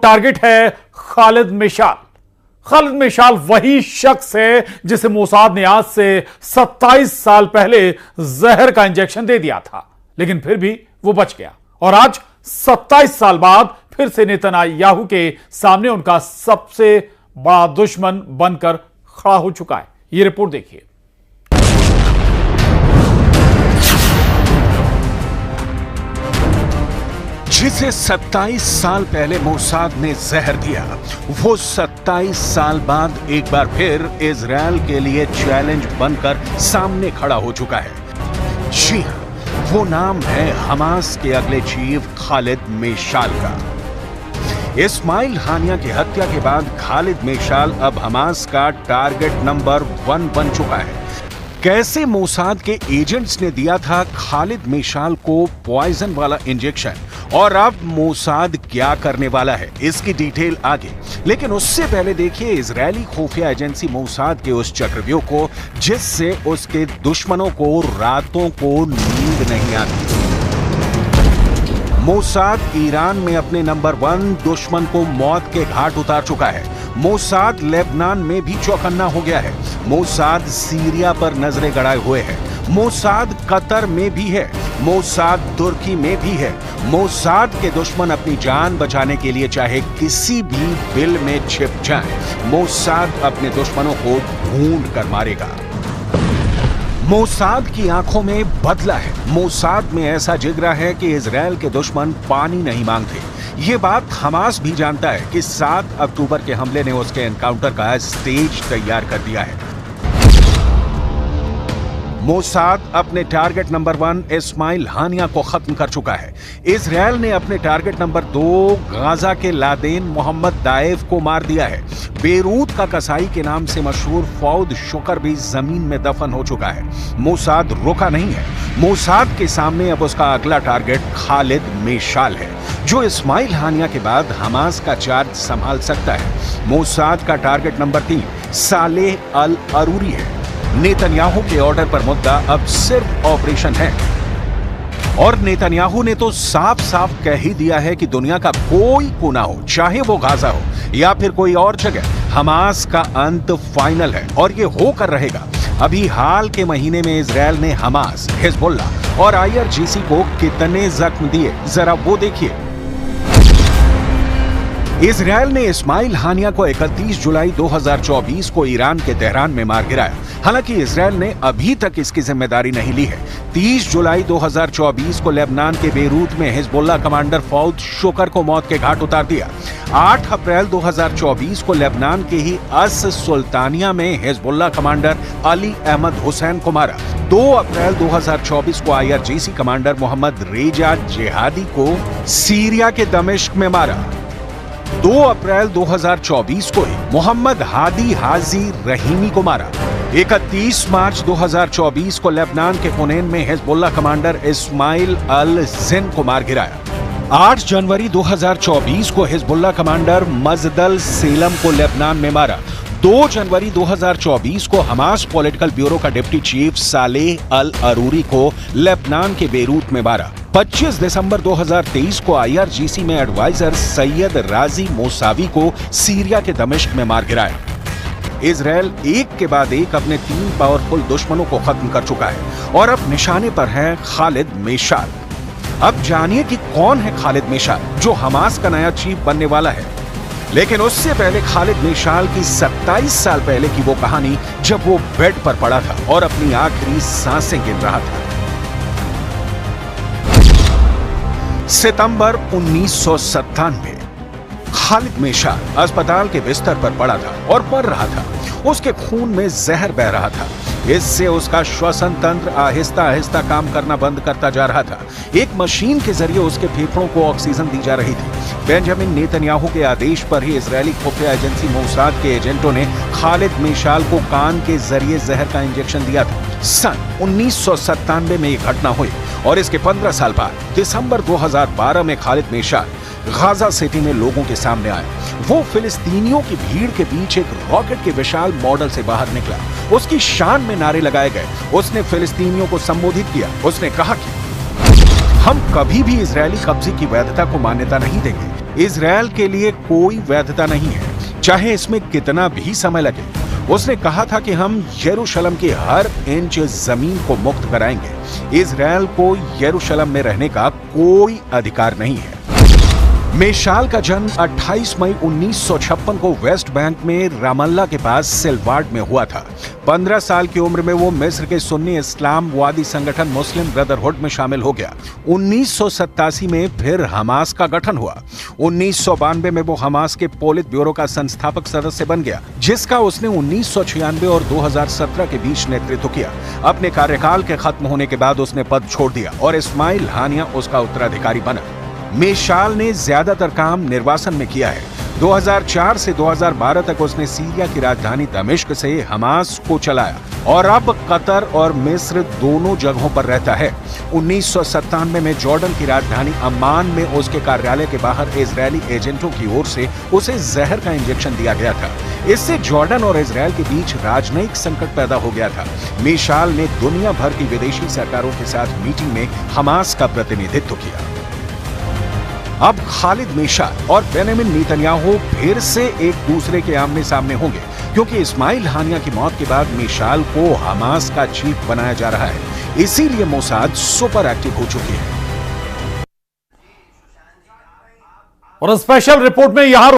Target है खालिद मेशाल। खालिद मेशाल वही शख्स है जिसे मोसाद ने आज से 27 साल पहले जहर का इंजेक्शन दे दिया था, लेकिन फिर भी वो बच गया और आज 27 साल बाद फिर से नेतन्याहू के सामने उनका सबसे बड़ा दुश्मन बनकर खड़ा हो चुका है। ये रिपोर्ट देखिए। जिसे 27 साल पहले मोसाद ने जहर दिया, वो 27 साल बाद एक बार फिर इजराइल के लिए चैलेंज बनकर सामने खड़ा हो चुका है। जी हां, वो नाम है हमास के अगले चीफ खालिद मेशाल का। इस्माइल हानिया की हत्या के बाद खालिद मेशाल अब हमास का टारगेट नंबर 1 बन चुका है। कैसे मोसाद के एजेंट्स ने दिया था खालिद मेशाल को पॉइजन वाला इंजेक्शन और अब मोसाद क्या करने वाला है, इसकी डिटेल आगे। लेकिन उससे पहले देखिए इजरायली खुफिया एजेंसी मोसाद के उस चक्रव्यूह को जिससे उसके दुश्मनों को रातों को नींद नहीं आती। मोसाद ईरान में अपने नंबर 1 दुश्मन को मौत के घाट उतार चुका है। मोसाद लेबनान में भी चौकन्ना हो गया है। मोसाद सीरिया पर नजरें गड़ाए हुए है। मोसाद कतर में भी है। मोसाद तुर्की में भी है। मोसाद के दुश्मन अपनी जान बचाने के लिए चाहे किसी भी बिल में छिप जाएं, मोसाद अपने दुश्मनों को ढूंढ कर मारेगा। मोसाद की आंखों में बदला है। मोसाद में ऐसा जिगरा है कि इजराइल के दुश्मन पानी नहीं मांगते। ये बात हमास भी जानता है कि 7 अक्टूबर के हमले ने उसके एनकाउंटर का स्टेज तैयार कर दिया है। मोसाद अपने टारगेट नंबर 1 इस्माइल हानिया को खत्म कर चुका है। इजराइल ने अपने टारगेट नंबर 2 गाजा के लादेन मोहम्मद दाएफ को मार दिया है। बेरूत का कसाई के नाम से मशहूर फौद शुक्र भी जमीन में दफन हो चुका है। मोसाद रुका नहीं है। मोसाद के सामने अब उसका अगला टारगेट खालिद मेशाल है, जो इस्माइल हानिया के बाद हमास का चार्ज संभाल सकता है। मोसाद का टारगेट नंबर 3 सालेह अल अरूरी है। नेतन्याहू के ऑर्डर पर मुद्दा अब सिर्फ ऑपरेशन है और नेतन्याहू ने तो साफ साफ कह ही दिया है कि दुनिया का कोई कोना हो, चाहे वो गाजा हो या फिर कोई और जगह, हमास का अंत फाइनल है और ये होकर रहेगा। अभी हाल के महीने में इजराइल ने हमास, हिजबुल्लाह और IRGC को कितने जख्म दिए, जरा वो देखिए। इजराइल ने इस्माइल हानिया को 31 जुलाई 2024 को ईरान के तेहरान में मार गिराया। हालांकि इजराइल ने अभी तक इसकी जिम्मेदारी नहीं ली है। 30 जुलाई 2024 को लेबनान के बेरूत में हिजबुल्लाह कमांडर फौद शुक्र को मौत के घाट उतार दिया। 8 अप्रैल 2024 को लेबनान के ही अस सुल्तानिया में Hezbollah commander Ali Ahmed Hussain को मारा। 2 अप्रैल 2024 को IRGC कमांडर मोहम्मद रेजा जिहादी को सीरिया के दमिश्क में मारा। 2 अप्रैल 2024 को ही मोहम्मद हादी हाजी रहीमी को मारा। 31 मार्च 2024 को लेबनान के हुनैन में हिजबुल्लाह कमांडर इस्माइल अल जिन को मार गिराया। 8 जनवरी 2024 को हिजबुल्लाह कमांडर मजदल सेलम को लेबनान में मारा। 2 जनवरी 2024 को हमास पॉलिटिकल ब्यूरो का डिप्टी चीफ सालेह अल अरूरी को लेबनान के बेरूत में मारा। 25 दिसंबर 2023 को IRGC में एडवाइजर सैयद राजी मोसावी को सीरिया के दमिश्क में मार गिराया। इजराइल एक के बाद एक अपने 3 पावरफुल दुश्मनों को खत्म कर चुका है और अब निशाने पर है खालिद मेशाल। अब जानिए कि कौन है खालिद मेशाल, जो हमास का नया चीफ बनने वाला है। लेकिन उससे पहले खालिद मेशाल की 27 साल पहले की वो कहानी, जब वो बेड पर पड़ा था और अपनी आखिरी सांसें गिन रहा था। सितंबर 1997 खालिद मेशाल अस्पताल के बिस्तर पर पड़ा था और मर रहा था। उसके खून में जहर बह रहा था। इससे उसका श्वसन तंत्र आहिस्ता आहिस्ता काम करना बंद करता जा रहा था। एक मशीन के जरिए उसके फेफड़ों को ऑक्सीजन दी जा रही थी। बेंजामिन नेतन्याहू के आदेश पर ही इजरायली खुफिया एजेंसी मोसाद के एजेंटों ने खालिद मेशाल को कान के जरिए जहर का इंजेक्शन दिया था। सन 1997 में यह घटना हुई और इसके 15 साल बाद दिसंबर 2012 में खालिद मेशाल गाजा सिटी में लोगों के सामने आया। वो फिलिस्तीनियों की भीड़ के बीच एक रॉकेट के विशाल मॉडल से बाहर निकला। उसकी शान में नारे लगाए गए। उसने फिलिस्तीनियों को संबोधित किया। उसने कहा कि हम कभी भी इजरायली कब्जे की वैधता को मान्यता नहीं देंगे। इजरायल के लिए कोई वैधता नहीं है, चाहे इसमें कितना भी समय लगे। उसने कहा था कि हम यरूशलेम की हर इंच जमीन को मुक्त कराएंगे। इजरायल को यरूशलेम में रहने का कोई अधिकार नहीं है। मेशाल का जन्म 28 मई 1956 को वेस्ट बैंक में रामल्ला के पास सिलवाड में हुआ था। 15 साल की उम्र में वो मिस्र के सुन्नी इस्लामवादी संगठन मुस्लिम ब्रदरहुड में शामिल हो गया। 1987 में फिर हमास का गठन हुआ। 1992 में वो हमास के पोलित ब्यूरो का संस्थापक सदस्य बन गया, जिसका उसने 1996 और 2017 के बीच नेतृत्व किया। अपने कार्यकाल के खत्म होने के बाद उसने पद छोड़ दिया और इस्माइल हानिया उसका उत्तराधिकारी बना। मेशाल ने ज्यादातर काम निर्वासन में किया है। 2004 से 2012 तक उसने सीरिया की राजधानी दमिश्क से हमास को चलाया और अब कतर और मिस्र दोनों जगहों पर रहता है। 1997 में जॉर्डन की राजधानी अम्मान में उसके कार्यालय के बाहर इजरायली एजेंटों की ओर से उसे जहर का इंजेक्शन दिया गया था। इससे जॉर्डन और इजरायल के बीच राजनयिक संकट पैदा हो गया था। मेशाल ने दुनिया भर की विदेशी सरकारों के साथ मीटिंग में हमास का प्रतिनिधित्व किया। अब खालिद मेशाल और बेंजामिन नेतन्याहू फिर से एक दूसरे के आमने सामने होंगे, क्योंकि इस्माइल हानिया की मौत के बाद मेशाल को हमास का चीफ बनाया जा रहा है। इसीलिए मोसाद सुपर एक्टिव हो चुकी है। और स्पेशल रिपोर्ट में यहां